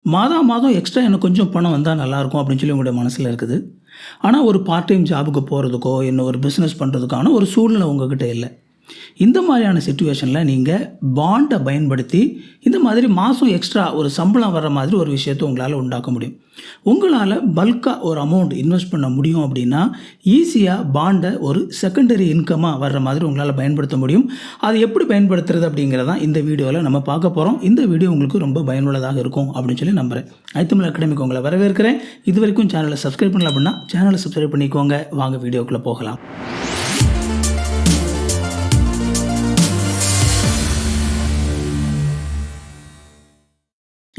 மாதம் எக்ஸ்ட்ரா எனக்கு கொஞ்சம் பணம் வந்தால் நல்லாயிருக்கும் அப்படின்னு சொல்லி உங்களுடைய மனசில் இருக்குது. ஆனால் ஒரு பார்ட் டைம் ஜாபுக்கு போகிறதுக்கோ, என்ன ஒரு பிஸ்னஸ் பண்ணுறதுக்கான ஒரு சூழ்நிலை உங்ககிட்ட இல்லை. இந்த மாதிரியான சிச்சுவேஷனில் நீங்கள் பாண்டை பயன்படுத்தி இந்த மாதிரி மாதம் எக்ஸ்ட்ரா ஒரு சம்பளம் வர்ற மாதிரி ஒரு விஷயத்தை உங்களால் உண்டாக்க முடியும். உங்களால் பல்காக ஒரு அமௌண்ட் இன்வெஸ்ட் பண்ண முடியும் அப்படின்னா ஈஸியாக பாண்டை ஒரு செகண்டரி இன்கமாக வர்ற மாதிரி உங்களால் பயன்படுத்த முடியும். அதை எப்படி பயன்படுத்துறது அப்படிங்கிறதான் இந்த வீடியோவில் நம்ம பார்க்க போகிறோம். இந்த வீடியோ உங்களுக்கு ரொம்ப பயனுள்ளதாக இருக்கும் அப்படின்னு சொல்லி நம்புகிறேன். ஐத்தமிழ் அகாடமிக்கு உங்களை வரவேற்கிறேன். இது வரைக்கும் சேனலை சப்ஸ்கிரைப் பண்ணல அப்படின்னா சேனலை சப்ஸ்கிரைப் பண்ணிக்கோங்க. வாங்க வீடியோக்குள்ளே போகலாம்.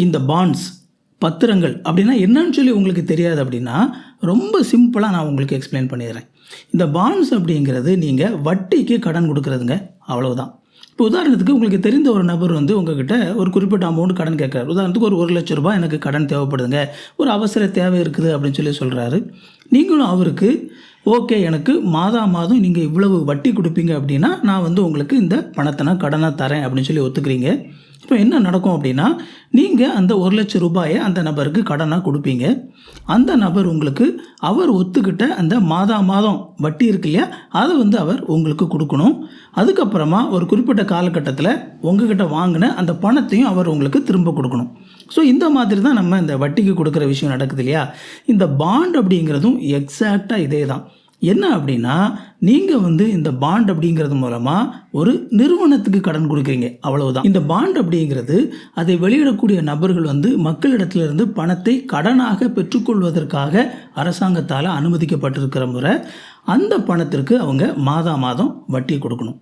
இந்த பாண்ட்ஸ் பத்திரங்கள் அப்படின்னா என்னன்னு சொல்லி உங்களுக்கு தெரியாது அப்படின்னா ரொம்ப சிம்பிளாக நான் உங்களுக்கு எக்ஸ்பிளைன் பண்ணிடுறேன். இந்த பாண்ட்ஸ் அப்படிங்கிறது நீங்கள் வட்டிக்கு கடன் கொடுக்குறதுங்க, அவ்வளவுதான். இப்போ உதாரணத்துக்கு உங்களுக்கு தெரிந்த ஒரு நபர் உங்ககிட்ட ஒரு குறிப்பிட்ட அமௌண்ட் கடன் கேட்குறாரு. உதாரணத்துக்கு ஒரு 1,00,000 ரூபாய் எனக்கு கடன் தேவைப்படுதுங்க, ஒரு அவசர தேவை இருக்குது அப்படின்னு சொல்லி சொல்கிறாரு. நீங்களும் அவருக்கு ஓகே, எனக்கு மாதம் நீங்கள் இவ்வளவு வட்டி கொடுப்பீங்க அப்படின்னா நான் உங்களுக்கு இந்த பணத்தை நான் கடனாக தரேன் அப்படின்னு சொல்லி ஒத்துக்கிறீங்க. இப்போ என்ன நடக்கும் அப்படின்னா நீங்கள் அந்த 1,00,000 ரூபாயை அந்த நபருக்கு கடனாக கொடுப்பீங்க. அந்த நபர் அவர் ஒத்துக்கிட்ட அந்த மாதம் வட்டி இருக்கு இல்லையா, அதை அவர் உங்களுக்கு கொடுக்கணும். அதுக்கப்புறமா ஒரு குறிப்பிட்ட காலகட்டத்தில் உங்ககிட்ட வாங்கின அந்த பணத்தையும் அவர் உங்களுக்கு திரும்ப கொடுக்கணும். ஸோ இந்த மாதிரி தான் நம்ம இந்த வட்டிக்கு கொடுக்குற விஷயம் நடக்குது இல்லையா. இந்த பாண்ட் அப்படிங்கிறதும் எக்ஸாக்டாக இதே தான். என்ன அப்படின்னா நீங்கள் இந்த பாண்ட் அப்படிங்கிறது மூலமாக ஒரு நிறுவனத்துக்கு கடன் கொடுக்குறீங்க, அவ்வளவுதான். இந்த பாண்ட் அப்படிங்கிறது அதை வெளியிடக்கூடிய நபர்கள் மக்களிடத்திலிருந்து பணத்தை கடனாக பெற்றுக்கொள்வதற்காக அரசாங்கத்தால் அனுமதிக்கப்பட்டிருக்கிற முறை அந்த பணத்திற்கு அவங்க மாதம் வட்டி கொடுக்கணும்.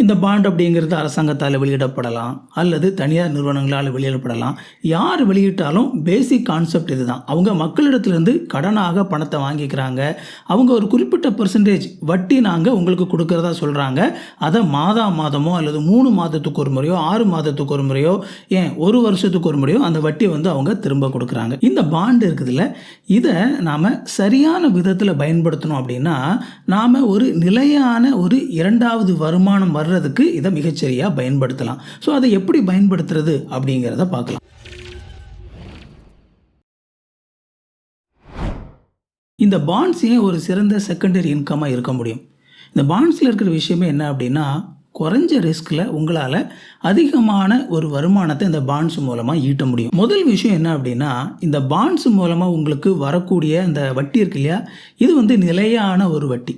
இந்த பாண்ட் அப்படிங்கிறது அரசாங்கத்தால் வெளியிடப்படலாம் அல்லது தனியார் நிறுவனங்களால் வெளியிடப்படலாம். யார் வெளியிட்டாலும் பேசிக் கான்செப்ட் இது தான். அவங்க மக்களிடத்திலிருந்து கடனாக பணத்தை வாங்கிக்கிறாங்க. அவங்க ஒரு குறிப்பிட்ட பெர்சன்டேஜ் வட்டி நாங்கள் உங்களுக்கு கொடுக்கறதா சொல்கிறாங்க. அதை மாதமோ அல்லது 3 மாதத்துக்கு ஒரு முறையோ 6 மாதத்துக்கு ஒரு முறையோ ஏன் 1 வருஷத்துக்கு ஒரு முறையோ அந்த வட்டி அவங்க திரும்ப கொடுக்குறாங்க. இந்த பாண்ட் இருக்குதுல்ல, இதை நாம் சரியான விதத்தில் பயன்படுத்தணும் அப்படின்னா நாம் ஒரு நிலையான ஒரு 2வது வருமானம் வர்றதுக்கு இதை மிகச்சரியாக பயன்படுத்தலாம். ஸோ அதை எப்படி பயன்படுத்துறது அப்படிங்கிறத பார்க்கலாம். இந்த பாண்ட்ஸ் ஏன் ஒரு சிறந்த செகண்டரி இன்கமாக இருக்க முடியும்? இந்த பாண்ட்ஸில் இருக்கிற விஷயமே என்ன அப்படின்னா குறைஞ்ச ரிஸ்கில் உங்களால் அதிகமான ஒரு வருமானத்தை இந்த பாண்ட்ஸ் மூலமாக ஈட்ட முடியும். முதல் விஷயம் என்ன அப்படின்னா இந்த பாண்ட்ஸ் மூலமாக உங்களுக்கு வரக்கூடிய இந்த வட்டி இருக்கு இல்லையா, இது நிலையான ஒரு வட்டி.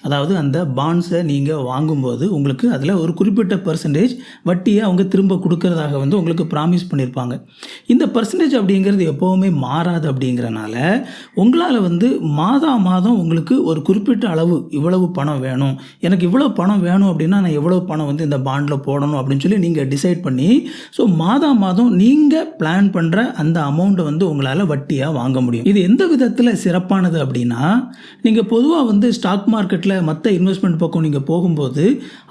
அதாவது அந்த பாண்ட்ஸை நீங்கள் வாங்கும்போது உங்களுக்கு அதில் ஒரு குறிப்பிட்ட பெர்சன்டேஜ் வட்டியை அவங்க திரும்ப கொடுக்கறதாக உங்களுக்கு ப்ராமிஸ் பண்ணியிருப்பாங்க. இந்த பெர்சன்டேஜ் அப்படிங்கிறது எப்போவுமே மாறாது. அப்படிங்கிறனால உங்களால் மாதம் உங்களுக்கு ஒரு குறிப்பிட்ட அளவு இவ்வளவு பணம் வேணும், எனக்கு இவ்வளோ பணம் வேணும் அப்படின்னா நான் எவ்வளோ பணம் இந்த பாண்டில் போடணும் அப்படின்னு சொல்லி நீங்கள் டிசைட் பண்ணி ஸோ மாதம் நீங்கள் பிளான் பண்ணுற அந்த அமௌண்ட்டை உங்களால் வட்டியாக வாங்க முடியும். இது எந்த விதத்தில் சிறப்பானது அப்படின்னா நீங்கள் பொதுவாக ஸ்டாக் மார்க்கெட்டில் மற்ற இன்வெஸ்ட்மெண்ட் பக்கம் நீங்கள் போகும்போது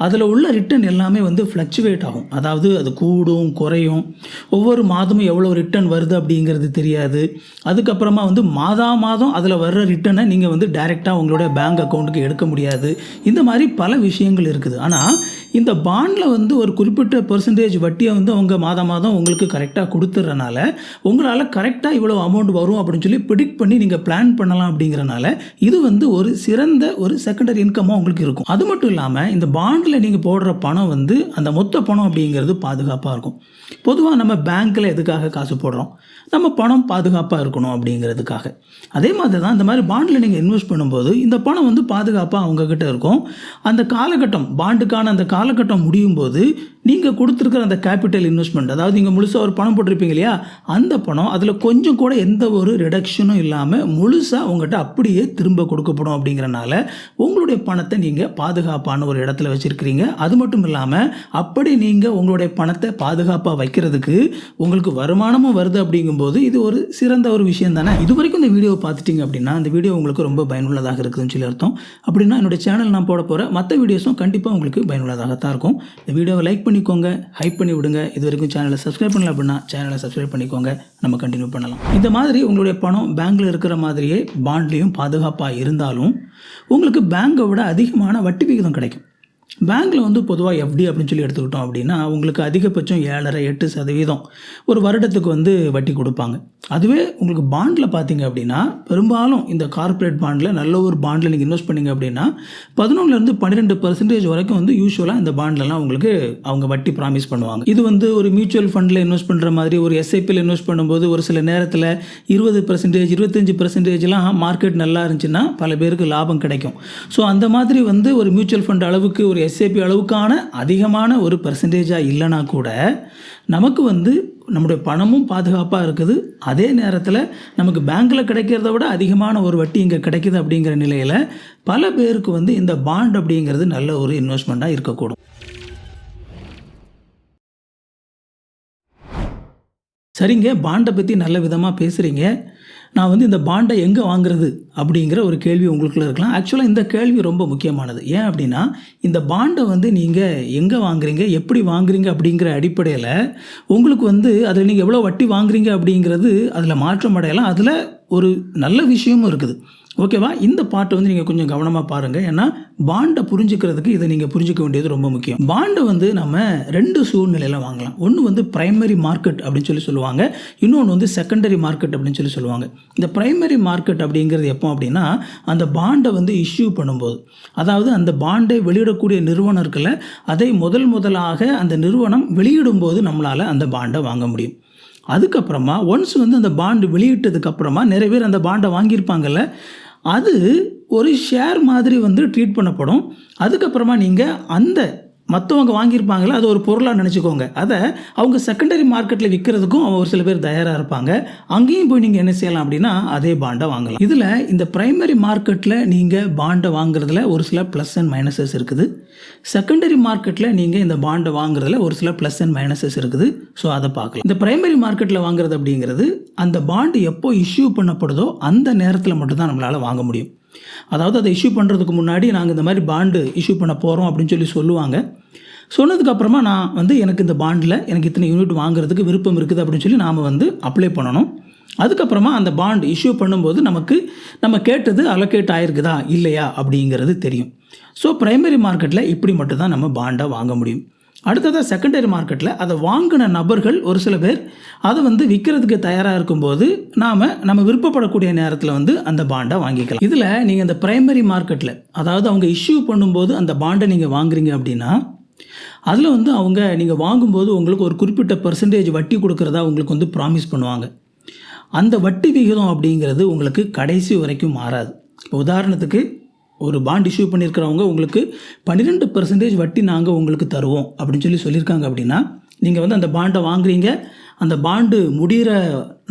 அதில் உள்ள ரிட்டர்ன் எல்லாமே ஃப்ளக்சுவேட் ஆகும். அதாவது அது கூடும் குறையும். ஒவ்வொரு மாதமும் எவ்வளோ ரிட்டர்ன் வருது அப்படிங்கிறது தெரியாது. அதுக்கப்புறமா மாதம் அதில் வர்ற ரிட்டர்னை நீங்கள் டைரெக்டாக உங்களுடைய பேங்க் அக்கௌண்ட்டுக்கு எடுக்க முடியாது. இந்த மாதிரி பல விஷயங்கள் இருக்குது. ஆனால் இந்த பாண்டில் ஒரு குறிப்பிட்ட பெர்சன்டேஜ் வட்டியை அவங்க மாதம் உங்களுக்கு கரெக்டாக கொடுத்துட்றனால உங்களால் கரெக்டாக இவ்வளோ அமௌண்ட் வரும் அப்படின்னு சொல்லி ப்ரிடிக்ட் பண்ணி நீங்கள் பிளான் பண்ணலாம். அப்படிங்கிறனால இது ஒரு சிறந்த ஒரு செகண்டரி இன்கமாக உங்களுக்கு இருக்கும். அது மட்டும் இல்லாமல் இந்த பாண்டில் நீங்கள் போடுற பணம் அந்த மொத்த பணம் அப்படிங்கிறது பாதுகாப்பாக இருக்கும். பொதுவாக நம்ம பேங்க்கில் எதுக்காக காசு போடுறோம்? நம்ம பணம் பாதுகாப்பாக இருக்கணும் அப்படிங்கிறதுக்காக. அதே மாதிரி தான் இந்த மாதிரி பாண்டில் நீங்கள் இன்வெஸ்ட் பண்ணும்போது இந்த பணம் பாதுகாப்பாக அவங்கக்கிட்ட இருக்கும். அந்த காலகட்டம் பாண்டுக்கான அந்த காலகட்டம் முடியும் போது நீங்கள் கொடுத்துருக்கிற அந்த கேபிட்டல் இன்வெஸ்ட்மெண்ட், அதாவது நீங்கள் முழுசாக ஒரு பணம் போட்டிருப்பீங்க இல்லையா, அந்த பணம் அதில் கொஞ்சம் கூட எந்த ஒரு ரிடக்ஷனும் இல்லாமல் முழுசாக உங்கள்கிட்ட அப்படியே திரும்ப கொடுக்கப்படும். அப்படிங்கிறனால உங்களுடைய பணத்தை நீங்கள் பாதுகாப்பான ஒரு இடத்துல வச்சுருக்கிறீங்க. அது மட்டும் இல்லாமல் அப்படி நீங்கள் உங்களுடைய பணத்தை பாதுகாப்பாக வைக்கிறதுக்கு உங்களுக்கு வருமானமும் வருது. அப்படிங்கும்போது இது ஒரு சிறந்த ஒரு விஷயம் தானே. இது வரைக்கும் இந்த வீடியோவை பார்த்துட்டிங்க அப்படின்னா இந்த வீடியோ உங்களுக்கு ரொம்ப பயனுள்ளதாக இருக்குதுன்னு சொல்லி அர்த்தம். அப்படின்னா என்னுடைய சேனல் நான் போட போகிற மற்ற வீடியோஸும் கண்டிப்பாக உங்களுக்கு பயனுள்ளதாகத்தான் இருக்கும். இந்த வீடியோவை லைக் பண்ணிக்கோங்க, ஹைப் பண்ணி விடுங்க. இது வரைக்கும் சேனலை சப்ஸ்கிரைப் பண்ணல அப்படின்னா சேனலை சப்ஸ்கிரைப் பண்ணிக்கோங்க. நம்ம கண்டினியூ பண்ணலாம். இந்த மாதிரி உங்களுடைய பணம் பேங்க்கில் இருக்கிற மாதிரியே பாண்ட்லேயும் பாதுகாப்பாக இருந்தாலும் உங்களுக்கு பேங்கை விட அதிகமான வட்டி விகிதம் கிடைக்கும். பேங்க்கில் வந்து பொதுவாக எஃப்டி அப்படின்னு சொல்லி எடுத்துக்கிட்டோம் அப்படின்னா உங்களுக்கு அதிகபட்சம் 7.5-8% ஒரு வருடத்துக்கு வந்து வட்டி கொடுப்பாங்க. அதுவே உங்களுக்கு பாண்டில் பார்த்தீங்க அப்படின்னா பெரும்பாலும் இந்த கார்ப்பரேட் பாண்டில் நல்ல ஒரு பாண்டில் நீங்கள் இன்வெஸ்ட் பண்ணிங்க அப்படின்னா 11-12% வரைக்கும் வந்து யூஸ்வலாக இந்த பாண்ட்லலாம் உங்களுக்கு அவங்க வட்டி ப்ராமிஸ் பண்ணுவாங்க. இது வந்து ஒரு மியூச்சுவல் ஃபண்டில் இன்வெஸ்ட் பண்ணுற மாதிரி ஒரு எஸ்ஐபியில் இன்வெஸ்ட் பண்ணும்போது ஒரு சில நேரத்தில் 20%, 25%லாம் மார்க்கெட் நல்லா இருந்துச்சுன்னா பல பேருக்கு லாபம் கிடைக்கும். ஸோ அந்த மாதிரி வந்து ஒரு மியூச்சுவல் ஃபண்ட் அளவுக்கு ஒரு எஸ்ஐபி அளவுக்கான அதிகமான ஒரு பெர்சன்டேஜாக இல்லைனா கூட நமக்கு வந்து நம்முடைய பணமும் பாதுகாப்பாக இருக்குது. அதே நேரத்தில் நமக்கு பேங்க்கில் கிடைக்கிறத விட அதிகமான ஒரு வட்டி இங்கே கிடைக்குது அப்படிங்கிற நிலையில் பல பேருக்கு வந்து இந்த பாண்ட் அப்படிங்கிறது நல்ல ஒரு இன்வெஸ்ட்மெண்ட்டாக இருக்கக்கூடும். சரிங்க, பாண்டை பற்றி நல்ல விதமாக பேசுகிறீங்க. நான் வந்து இந்த பாண்டை எங்கே வாங்குறது அப்படிங்கிற ஒரு கேள்வி உங்களுக்குள்ள இருக்கலாம். ஆக்சுவலாக இந்த கேள்வி ரொம்ப முக்கியமானது. ஏன் அப்படின்னா இந்த பாண்டை வந்து நீங்கள் எங்கே வாங்குறீங்க, எப்படி வாங்குறீங்க அப்படிங்கிற அடிப்படையில் உங்களுக்கு வந்து அதில் நீங்கள் எவ்வளோ வட்டி வாங்குறீங்க அப்படிங்கிறது அதில் மாற்றம் அடையலாம். அதில் ஒரு நல்ல விஷயமும் இருக்குது. ஓகேவா? இந்த பாட்டை வந்து நீங்கள் கொஞ்சம் கவனமாக பாருங்கள். ஏன்னா பாண்டை புரிஞ்சுக்கிறதுக்கு இதை நீங்கள் புரிஞ்சிக்க வேண்டியது ரொம்ப முக்கியம். பாண்டை வந்து நம்ம 2 சூழ்நிலையில் வாங்கலாம். ஒன்று வந்து பிரைமரி மார்க்கெட் அப்படின்னு சொல்லி சொல்லுவாங்க, இன்னொன்று வந்து செகண்டரி மார்க்கெட் அப்படின்னு சொல்லி சொல்லுவாங்க. இந்த பிரைமரி மார்க்கெட் அப்படிங்கிறது எப்போ அப்படின்னா அந்த பாண்டை வந்து இஷ்யூ பண்ணும்போது, அதாவது அந்த பாண்டை வெளியிடக்கூடிய நிறுவனம் இருக்குல்ல, அதை முதலாக அந்த நிறுவனம் வெளியிடும்போது நம்மளால் அந்த பாண்டை வாங்க முடியும். அதுக்கப்புறமா ஒன்ஸ் வந்து அந்த பாண்டு வெளியிட்டதுக்கப்புறமா நிறைய பேர் அந்த பாண்டை வாங்கியிருப்பாங்கல்ல, அது ஒரு ஷேர் மாதிரி வந்து ட்ரீட் பண்ணப்படும். அதுக்கப்புறமா நீங்கள் அந்த மற்றவங்க வாங்கியிருப்பாங்களே அது ஒரு பொருளாக நினச்சிக்கோங்க. அதை அவங்க செகண்டரி மார்க்கெட்டில் விற்கிறதுக்கும் அவங்க ஒரு சில பேர் தயாராக இருப்பாங்க. அங்கேயும் போய் நீங்கள் என்ன செய்யலாம் அப்படின்னா அதே பாண்டை வாங்கலாம். இதில் இந்த பிரைமரி மார்க்கெட்டில் நீங்கள் பாண்டை வாங்குறதுல ஒரு சில ப்ளஸ் அண்ட் மைனஸஸ் இருக்குது. செகண்டரி மார்க்கெட்டில் நீங்கள் இந்த பாண்டை வாங்குறதுல ஒரு சில ப்ளஸ் அண்ட் மைனஸஸ் இருக்குது. ஸோ அதை பார்க்கலாம். இந்த பிரைமரி மார்க்கெட்டில் வாங்குறது அப்படிங்கிறது அந்த பாண்டு எப்போ இஷ்யூ பண்ணப்படுதோ அந்த நேரத்தில் மட்டும்தான் நம்மளால் வாங்க முடியும். அதாவது அதை இஷ்யூ பண்ணுறதுக்கு முன்னாடி நாங்கள் இந்த மாதிரி பாண்டு இஷ்யூ பண்ண போகிறோம் அப்படின்னு சொல்லி சொல்லுவாங்க. சொன்னதுக்கப்புறமா நான் வந்து எனக்கு இந்த பாண்டில் எனக்கு இத்தனை யூனிட் வாங்குறதுக்கு விருப்பம் இருக்குது அப்படின்னு சொல்லி நாம் வந்து அப்ளை பண்ணணும். அதுக்கப்புறமா அந்த பாண்ட் இஷ்யூ பண்ணும்போது நமக்கு நம்ம கேட்டது அலோகேட் ஆகிருக்குதா இல்லையா அப்படிங்கிறது தெரியும். ஸோ பிரைமரி மார்க்கெட்டில் இப்படி மட்டும்தான் நம்ம பாண்டை வாங்க முடியும். அடுத்ததாக செகண்டரி மார்க்கெட்டில் அதை வாங்கின நபர்கள் ஒரு சில பேர் அதை வந்து விற்கிறதுக்கு தயாராக இருக்கும்போது நம்ம விருப்பப்படக்கூடிய நேரத்தில் வந்து அந்த பாண்டை வாங்கிக்கலாம். இதில் நீங்கள் இந்த பிரைமரி மார்க்கெட்டில் அதாவது அவங்க இஷ்யூ பண்ணும்போது அந்த பாண்டை நீங்கள் வாங்குறீங்க அப்படின்னா அதில் வந்து நீங்கள் வாங்கும்போது உங்களுக்கு ஒரு குறிப்பிட்ட பெர்சன்டேஜ் வட்டி கொடுக்குறதா உங்களுக்கு வந்து ப்ராமிஸ் பண்ணுவாங்க. அந்த வட்டி விகிதம் அப்படிங்கிறது உங்களுக்கு கடைசி வரைக்கும் மாறாது. இப்போ உதாரணத்துக்கு ஒரு பாண்ட் இஷ்யூ பண்ணியிருக்கிறவங்க உங்களுக்கு 12% வட்டி நாங்கள் உங்களுக்கு தருவோம் அப்படின்னு சொல்லியிருக்காங்க அப்படின்னா நீங்கள் வந்து அந்த பாண்டை வாங்குறீங்க. அந்த பாண்டு முடிகிற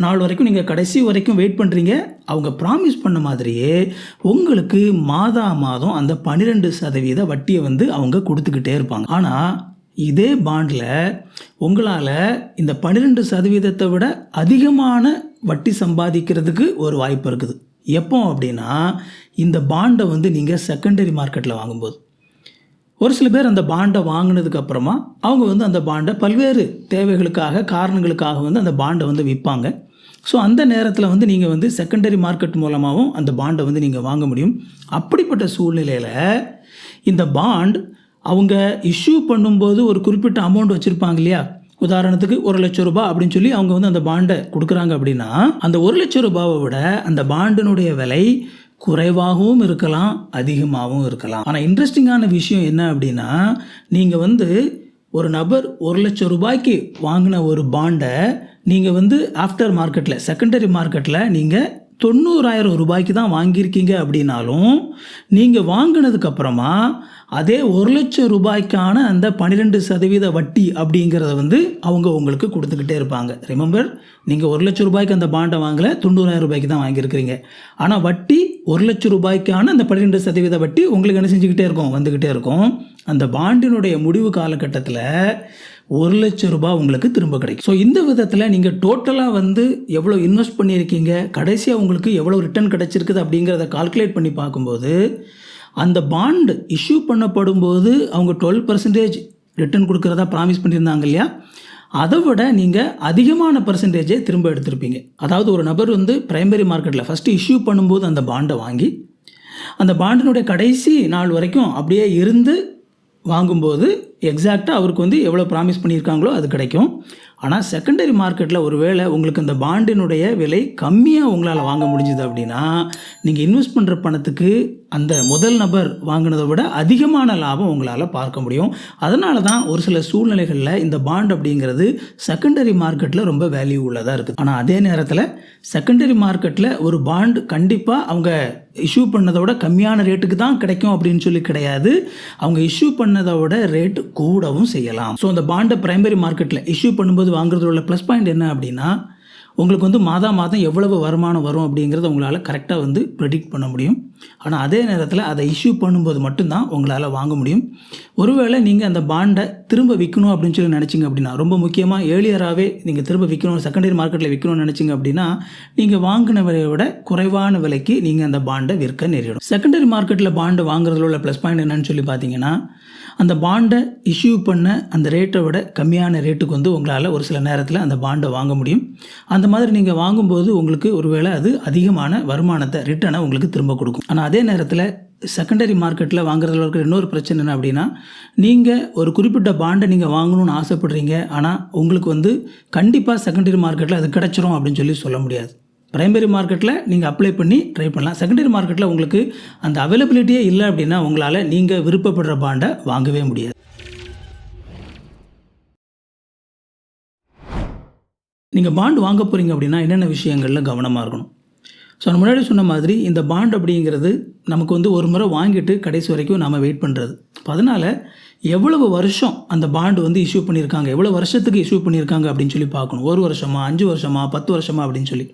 நாள் வரைக்கும் நீங்கள் கடைசி வரைக்கும் வெயிட் பண்ணுறீங்க. அவங்க ப்ராமிஸ் பண்ண மாதிரியே உங்களுக்கு மாதம் அந்த 12% வட்டியை வந்து அவங்க கொடுத்துக்கிட்டே இருப்பாங்க. ஆனால் இதே பாண்டில் உங்களால் இந்த 12% விட அதிகமான வட்டி சம்பாதிக்கிறதுக்கு ஒரு வாய்ப்பு இருக்குது. எப்போ அப்படின்னா இந்த பாண்டை வந்து நீங்கள் செகண்டரி மார்க்கெட்டில் வாங்கும்போது ஒரு சில பேர் அந்த பாண்டை வாங்கினதுக்கப்புறமா அவங்க வந்து அந்த பாண்டை பல்வேறு தேவைகளுக்காக காரணங்களுக்காக வந்து அந்த பாண்டை வந்து விற்பாங்க. ஸோ அந்த நேரத்தில் வந்து நீங்கள் வந்து செகண்டரி மார்க்கெட் மூலமாகவும் அந்த பாண்டை வந்து நீங்கள் வாங்க முடியும். அப்படிப்பட்ட சூழ்நிலையில் இந்த பாண்ட் அவங்க இஷ்யூ பண்ணும்போது ஒரு குறிப்பிட்ட அமௌண்ட் வச்சுருப்பாங்க இல்லையா, உதாரணத்துக்கு 1 லட்சம் ரூபாய் அப்படின்னு சொல்லி அவங்க வந்து அந்த பாண்டை கொடுக்குறாங்க அப்படின்னா அந்த 1 லட்சம் ரூபாவை விட அந்த பாண்டினுடைய விலை குறைவாகவும் இருக்கலாம், அதிகமாகவும் இருக்கலாம். ஆனால் இன்ட்ரெஸ்டிங்கான விஷயம் என்ன அப்படின்னா நீங்கள் வந்து ஒரு நபர் 1 லட்சம் ரூபாய்க்கு வாங்கின ஒரு பாண்டை நீங்கள் வந்து ஆஃப்டர் மார்க்கெட்டில் செகண்டரி மார்க்கெட்டில் நீங்கள் 90,000 ரூபாய்க்கு தான் வாங்கியிருக்கீங்க அப்படின்னாலும் நீங்கள் வாங்கினதுக்கப்புறமா அதே 1 லட்சம் ரூபாய்க்கான அந்த 12% வட்டி அப்படிங்கிறத வந்து அவங்க உங்களுக்கு கொடுத்துக்கிட்டே இருப்பாங்க. ரிமெம்பர், நீங்கள் 1 லட்சம் ரூபாய்க்கு அந்த பாண்டை வாங்கலை, 90,000 ரூபாய்க்கு தான் வாங்கியிருக்கிறீங்க. ஆனால் வட்டி 1 லட்சம் ரூபாய்க்கான அந்த 12% வட்டி உங்களுக்கு என்ன செஞ்சுக்கிட்டே இருக்கும், வந்துக்கிட்டே இருக்கும். அந்த பாண்டினுடைய முடிவு காலகட்டத்தில் 1 லட்சம் ரூபாய் உங்களுக்கு திரும்ப கிடைக்கும். ஸோ இந்த விதத்தில் நீங்கள் டோட்டலாக வந்து எவ்வளோ இன்வெஸ்ட் பண்ணியிருக்கீங்க, கடைசியாக உங்களுக்கு எவ்வளோ ரிட்டர்ன் கிடச்சிருக்குது அப்படிங்கிறத கால்குலேட் பண்ணி பார்க்கும்போது அந்த பாண்ட் இஷ்யூ பண்ணப்படும் போது அவங்க 12% ரிட்டர்ன் கொடுக்குறதா ப்ராமிஸ் பண்ணியிருந்தாங்க இல்லையா, அதை விட நீங்கள் அதிகமான பர்சன்டேஜை திரும்ப எடுத்திருப்பீங்க. அதாவது ஒரு நபர் வந்து பிரைமரி மார்க்கெட்டில் ஃபஸ்ட்டு இஷ்யூ பண்ணும்போது அந்த பாண்டை வாங்கி அந்த பாண்டினுடைய கடைசி நாள் வரைக்கும் அப்படியே இருந்து வாங்கும்போது எக்ஸாக்டாக அவருக்கு வந்து எவ்வளோ ப்ராமிஸ் பண்ணியிருக்காங்களோ அது கிடைக்கும். ஆனால் செகண்டரி மார்க்கெட்டில் ஒரு வேளை உங்களுக்கு அந்த பாண்டினுடைய விலை கம்மியாக உங்களால் வாங்க முடிஞ்சுது அப்படின்னா நீங்கள் இன்வெஸ்ட் பண்ணுற பணத்துக்கு அந்த முதல் நபர் வாங்கினதை விட அதிகமான லாபம் உங்களால் பார்க்க முடியும். அதனால தான் ஒரு சில சூழ்நிலைகளில் இந்த பாண்ட் அப்படிங்கிறது செகண்டரி மார்க்கெட்டில் ரொம்ப வேல்யூ உள்ளதாக இருக்குது. ஆனால் அதே நேரத்தில் செகண்டரி மார்க்கெட்டில் ஒரு பாண்ட் கண்டிப்பாக அவங்க இஷ்யூ பண்ணதை விட கம்மியான ரேட்டுக்கு தான் கிடைக்கும் அப்படின்னு சொல்லி கிடையாது. அவங்க இஷ்யூ பண்ணதை விட ரேட் கூடவும் செய்யலாம். ஸோ அந்த பாண்டை பிரைமரி மார்க்கெட்டில் இஷ்யூ பண்ணும்போது வாங்குறதுல உள்ள ப்ளஸ் பாயிண்ட் என்ன அப்படின்னா உங்களுக்கு வந்து மாதம் எவ்வளவு வருமானம் வரும் அப்படிங்கிறத உங்களால் கரெக்டாக வந்து ப்ரெடிக்ட் பண்ண முடியும். ஆனால் அதே நேரத்தில் அதை இஷ்யூ பண்ணும்போது மட்டும்தான் உங்களால் வாங்க முடியும். ஒருவேளை நீங்கள் அந்த பாண்டை திரும்ப விற்கணும் அப்படின்னு சொல்லி நினச்சிங்க அப்படின்னா, ரொம்ப முக்கியமாக ஏர்லியராகவே நீங்கள் திரும்ப விற்கணும், செகண்டரி மார்க்கெட்டில் விற்கணும்னு நினச்சிங்க அப்படின்னா நீங்கள் வாங்கின விலையை விட குறைவான விலைக்கு நீங்கள் அந்த பாண்டை விற்க நேரிடும். செகண்டரி மார்க்கெட்டில் பாண்டு வாங்குறதுல உள்ள ப்ளஸ் பாயிண்ட் என்னன்னு சொல்லி பார்த்தீங்கன்னா, அந்த பாண்டை இஷ்யூ பண்ண அந்த ரேட்டை விட கம்மியான ரேட்டுக்கு வந்து உங்களால் ஒரு சில நேரத்தில் அந்த பாண்டை வாங்க முடியும். அந்த மாதிரி நீங்கள் வாங்கும்போது உங்களுக்கு ஒருவேளை அது அதிகமான வருமானத்தை ரிட்டர்னை உங்களுக்கு திரும்ப கொடுக்கும். ஆனால் அதே நேரத்தில் செகண்டரி மார்க்கெட்டில் வாங்குறதுல இருக்கிற இன்னொரு பிரச்சனை என்ன அப்படின்னா, நீங்கள் ஒரு குறிப்பிட்ட பாண்டை நீங்கள் வாங்கணும்னு ஆசைப்படுறீங்க, ஆனால் உங்களுக்கு வந்து கண்டிப்பாக செகண்டரி மார்க்கெட்டில் அது கிடச்சிரும் அப்படின்னு சொல்லி சொல்ல முடியாது. பிரைமரி மார்க்கெட்டில் நீங்கள் அப்ளை பண்ணி ட்ரை பண்ணலாம். செகண்டரி மார்க்கெட்டில் உங்களுக்கு அந்த அவைலபிலிட்டியே இல்லை அப்படின்னா உங்களால் நீங்கள் விருப்பப்படுற பாண்டை வாங்கவே முடியாது. நீங்கள் பாண்டு வாங்க போகிறீங்க அப்படின்னா என்னென்ன விஷயங்களில் கவனமாக இருக்கணும்? ஸோ நான் முன்னாடி சொன்ன மாதிரி இந்த பாண்ட் அப்படிங்கிறது நமக்கு வந்து ஒரு முறை வாங்கிட்டு கடைசி வரைக்கும் நாம் வெயிட் பண்ணுறது. இப்போ அதனால் எவ்வளவு வருஷம் அந்த பாண்டு வந்து இஷ்யூ பண்ணியிருக்காங்க, எவ்வளோ வருஷத்துக்கு இஷ்யூ பண்ணியிருக்காங்க அப்படின்னு சொல்லி பார்க்கணும். 1 வருஷமா, 5 வருஷமா, 10 வருஷமா அப்படின்னு சொல்லி.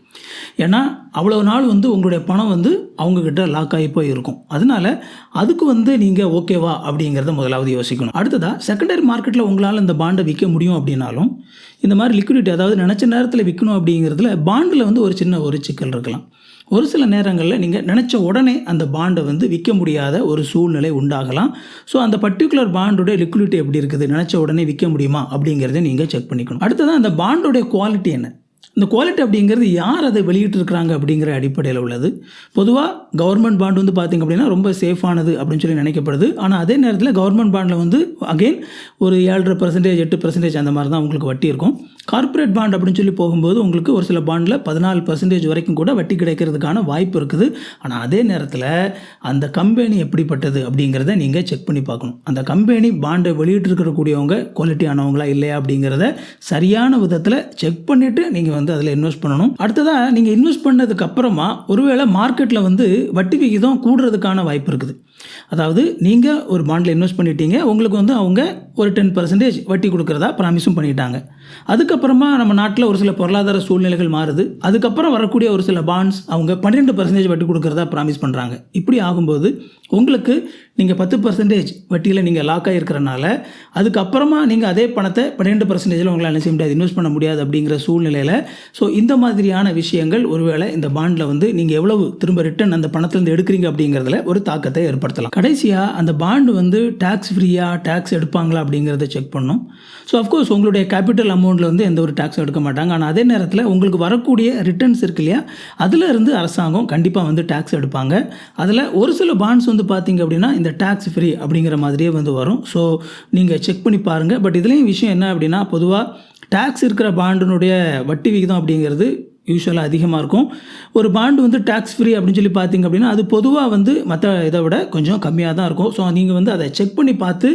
ஏன்னா அவ்வளோ நாள் வந்து உங்களுடைய பணம் வந்து அவங்கக்கிட்ட லாக் ஆகி போய் இருக்கும். அதனால் அதுக்கு வந்து நீங்கள் ஓகேவா அப்படிங்கிறத முதலாவது யோசிக்கணும். அடுத்ததாக செகண்டரி மார்க்கெட்டில் உங்களால் இந்த பாண்டை விற்க முடியும் அப்படின்னாலும் இந்த மாதிரி லிக்விடிட்டி, அதாவது நினச்ச நேரத்தில் விற்கணும் அப்படிங்கிறதுல பாண்டில் வந்து ஒரு சிக்கல் இருக்கலாம். ஒரு சில நேரங்களில் நீங்கள் நினச்ச உடனே அந்த பாண்டை வந்து விற்க முடியாத ஒரு சூழ்நிலை உண்டாகலாம். ஸோ அந்த பர்டிகுலர் பாண்டோடைய லிக்விடிட்டி எப்படி இருக்குது, நினச்ச உடனே விற்க முடியுமா அப்படிங்கிறத நீங்கள் செக் பண்ணிக்கணும். அடுத்ததான் அந்த பாண்டோடைய குவாலிட்டி என்ன, இந்த குவாலிட்டி அப்படிங்கிறது யார் அதை வெளியிட்டிருக்கிறாங்க அப்படிங்கிற அடிப்படையில் உள்ளது. பொதுவாக கவர்மெண்ட் பாண்ட் வந்து பார்த்திங்க அப்படின்னா ரொம்ப சேஃபானது அப்படின்னு சொல்லி நினைக்கப்படுது. ஆனால் அதே நேரத்தில் கவர்மெண்ட் பாண்டில் வந்து அகெயின் ஒரு 7.5%, 8% அந்த மாதிரி தான் உங்களுக்கு வட்டி இருக்கும். கார்ப்பரேட் பாண்ட் அப்படின்னு சொல்லி போகும்போது உங்களுக்கு ஒரு சில பாண்டில் 14% வரைக்கும் கூட வட்டி கிடைக்கிறதுக்கான வாய்ப்பு இருக்குது. ஆனால் அதே நேரத்தில் அந்த கம்பெனி எப்படிப்பட்டது அப்படிங்கிறத நீங்கள் செக் பண்ணி பார்க்கணும். அந்த கம்பெனி பாண்டை வெளியிட்டிருக்கக்கூடியவங்க குவாலிட்டி ஆனவங்களா இல்லையா அப்படிங்கிறத சரியான விதத்தில் செக் பண்ணிவிட்டு நீங்கள் வந்து அதில் இன்வெஸ்ட் பண்ணணும். அடுத்ததாக நீங்கள் இன்வெஸ்ட் பண்ணதுக்கு அப்புறமா ஒருவேளை மார்க்கெட்டில் வந்து வட்டி விகிதம் கூடுறதுக்கான வாய்ப்பு இருக்குது. அதாவது நீங்கள் ஒரு பாண்டில் இன்வெஸ்ட் பண்ணிட்டீங்க, உங்களுக்கு வந்து அவங்க ஒரு 10% வட்டி கொடுக்குறதா ப்ராமிஸும் பண்ணிட்டாங்க. அதுக்கப்புறமா நம்ம நாட்டில் ஒரு சில பொருளாதார சூழ்நிலைகள் மாறுது. அதுக்கப்புறம் வரக்கூடிய ஒரு சில பாண்ட்ஸ் அவங்க 12% வட்டி கொடுக்குறதா ப்ராமிஸ் பண்ணுறாங்க. இப்படி ஆகும்போது உங்களுக்கு நீங்கள் 10% வட்டியில் நீங்கள் லாக் ஆகிருக்கிறனால அதுக்கப்புறமா நீங்கள் அதே பணத்தை 12% உங்களால் என்ன செய்ய முடியாது, இன்வெஸ்ட் பண்ண முடியாது அப்படிங்கிற சூழ்நிலையில். ஸோ இந்த மாதிரியான விஷயங்கள் ஒருவேளை இந்த பாண்டில் வந்து நீங்கள் எவ்வளவு திரும்ப ரிட்டர்ன் அந்த பணத்திலேருந்து எடுக்கிறீங்க அப்படிங்கிறதுல ஒரு தாக்கத்தை ஏற்படுத்தலாம். கடைசியாக அந்த பாண்டு வந்து டேக்ஸ் ஃப்ரீயாக டேக்ஸ் எடுப்பாங்களா அப்படிங்கிறத செக் பண்ணணும். ஸோ அஃப்கோர்ஸ் உங்களுடைய கேபிட்டல் அமௌண்ட்டில் வந்து எந்த ஒரு டேக்ஸும் எடுக்க மாட்டாங்க. ஆனால் அதே நேரத்தில் உங்களுக்கு வரக்கூடிய ரிட்டர்ன்ஸ் இருக்கு இல்லையா, அதில் இருந்து அரசாங்கம் கண்டிப்பாக வந்து டேக்ஸ் எடுப்பாங்க. அதில் ஒரு சில பாண்ட்ஸ் வந்து பார்த்திங்க அப்படின்னா இந்த டேக்ஸ் ஃப்ரீ அப்படிங்கிற மாதிரியே வந்து வரும். ஸோ நீங்கள் செக் பண்ணி பாருங்கள். பட் இதுலேயும் விஷயம் என்ன அப்படின்னா, பொதுவாக டேக்ஸ் இருக்கிற பாண்டினுடைய வட்டி விகிதம் அப்படிங்கிறது யூஸ்வலாக அதிகமாக இருக்கும். ஒரு பாண்டு வந்து டேக்ஸ் ஃப்ரீ அப்படின்னு சொல்லி பார்த்திங்க அப்படின்னா அது பொதுவாக வந்து மற்ற இதை விட கொஞ்சம் கம்மியாக தான் இருக்கும். ஸோ நீங்கள் வந்து அதை செக் பண்ணி பார்த்து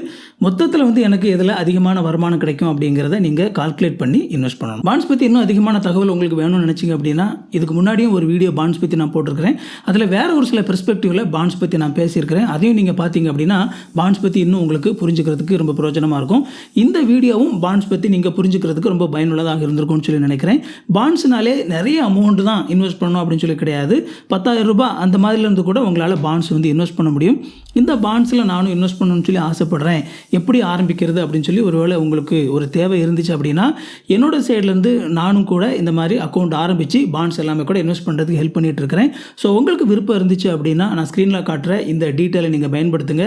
மொத்தத்தில் வந்து எனக்கு இதில் அதிகமான வருமானம் கிடைக்கும் அப்படிங்கிறத நீங்கள் கால்குலேட் பண்ணி இன்வெஸ்ட் பண்ணணும். பாண்ட்ஸ் பற்றி இன்னும் அதிகமான தகவல் உங்களுக்கு வேணும்னு நினச்சிங்க அப்படின்னா இதுக்கு முன்னாடியும் ஒரு வீடியோ பாண்ட்ஸ் பற்றி நான் போட்டிருக்கிறேன். அதில் வேறு ஒரு சில பெர்ஸ்பெக்டிவில் பாண்ட்ஸ் பற்றி நான் பேசியிருக்கிறேன். அதையும் நீங்கள் பார்த்தீங்க அப்படின்னா பாண்ட்ஸ் பற்றி இன்னும் உங்களுக்கு புரிஞ்சுக்கிறதுக்கு ரொம்ப பிரயோஜனமாக இருக்கும். இந்த வீடியோவும் பாண்ட்ஸ் பற்றி நீங்கள் புரிஞ்சுக்கிறதுக்கு ரொம்ப பயனுள்ளதாக இருந்திருக்கும்னு சொல்லி நினைக்கிறேன். பாண்ட்ஸ்னாலே நிறைய அமௌண்ட் தான் இன்வெஸ்ட் பண்ணணும் அப்படின்னு சொல்லி கிடையாது. 10,000 ரூபாய் அந்த மாதிரிலேருந்து கூட உங்களால் பாண்ட்ஸ் வந்து இன்வெஸ்ட் பண்ண முடியும். இந்த பாண்ட்ஸில் நானும் இன்வெஸ்ட் பண்ணணும்னு சொல்லி ஆசைப்பட்றேன், எப்படி ஆரம்பிக்கிறது அப்படின்னு சொல்லி ஒருவேளை உங்களுக்கு ஒரு தேவை இருந்துச்சு அப்படின்னா என்னோட சைட்லேருந்து நானும் கூட இந்த மாதிரி அக்கௌண்ட் ஆரம்பித்து பாண்ட்ஸ் எல்லாமே கூட இன்வெஸ்ட் பண்ணுறதுக்கு ஹெல்ப் பண்ணிகிட்டு இருக்கிறேன். ஸோ உங்களுக்கு விருப்பம் இருந்துச்சு அப்படின்னா நான் ஸ்க்ரீனில் காட்டுற இந்த டீட்டெயிலை நீங்கள் பயன்படுத்துங்க.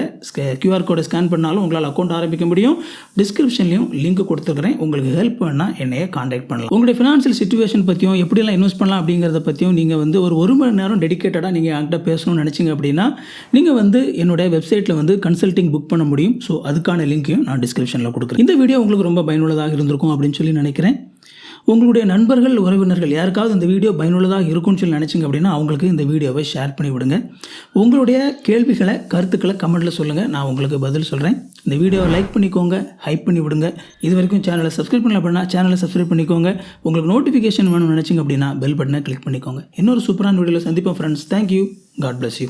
QR கோடை ஸ்கேன் பண்ணாலும் உங்களால் அக்கௌண்ட் ஆரம்பிக்க முடியும். டிஸ்கிரிப்ஷன்லையும் லிங்க் கொடுத்துருக்கிறேன். உங்களுக்கு ஹெல்ப் பண்ணால் என்னையே காண்டாக்ட் பண்ணலாம். உங்களுடைய ஃபினான்ஷியல் சிச்சுவேஷன் பற்றியும் எப்படி எப்படியெல்லாம் இன்வெஸ்ட் பண்ணலாம் அப்படிங்கிறத பற்றியும் நீங்கள் வந்து ஒரு மணி நேரம் டெடிக்கேட்டடாக நீங்கள் என்கிட்ட பேசணும்னு நினச்சிங்க அப்படின்னா நீங்கள் வந்து என்னுடைய வெப்சைட்டில் வந்து கன்சல்ட்டிங் புக் பண்ண முடியும். ஸோ அதுக்கான லிங்க்கையும் நான் டிஸ்கிரிப்ஷனில் கொடுக்குறேன். இந்த வீடியோ உங்களுக்கு ரொம்ப பயனுள்ளதாக இருந்திருக்கும் அப்படின்னு சொல்லி நினைக்கிறேன். உங்களுடைய நண்பர்கள், உறவினர்கள் யாருக்காவது இந்த வீடியோ பயனுள்ளதாக இருக்கும்னு சொல்லி நினச்சிங்க அப்படின்னா அவங்களுக்கு இந்த வீடியோவை ஷேர் பண்ணி விடுங்க. உங்களுடைய கேள்விகளை, கருத்துக்களை கமெண்ட்டில் சொல்லுங்கள். நான் உங்களுக்கு பதில் சொல்கிறேன். இந்த வீடியோவை லைக் பண்ணிக்கோங்க, ஹைப் பண்ணி விடுங்க. இது வரைக்கும் சேனலை சப்ஸ்கிரைப் பண்ணல அப்படின்னா சேனலை சப்ஸ்கிரைப் பண்ணிக்கோங்க. உங்களுக்கு நோட்டிஃபிகேஷன் வேணும்னு நினச்சிங்க அப்படின்னா பெல் பட்டனை கிளிக் பண்ணிக்கோங்க. இன்னொரு சூப்பரான வீடியோவில் சந்திப்போம் friends. Thank you. God bless you.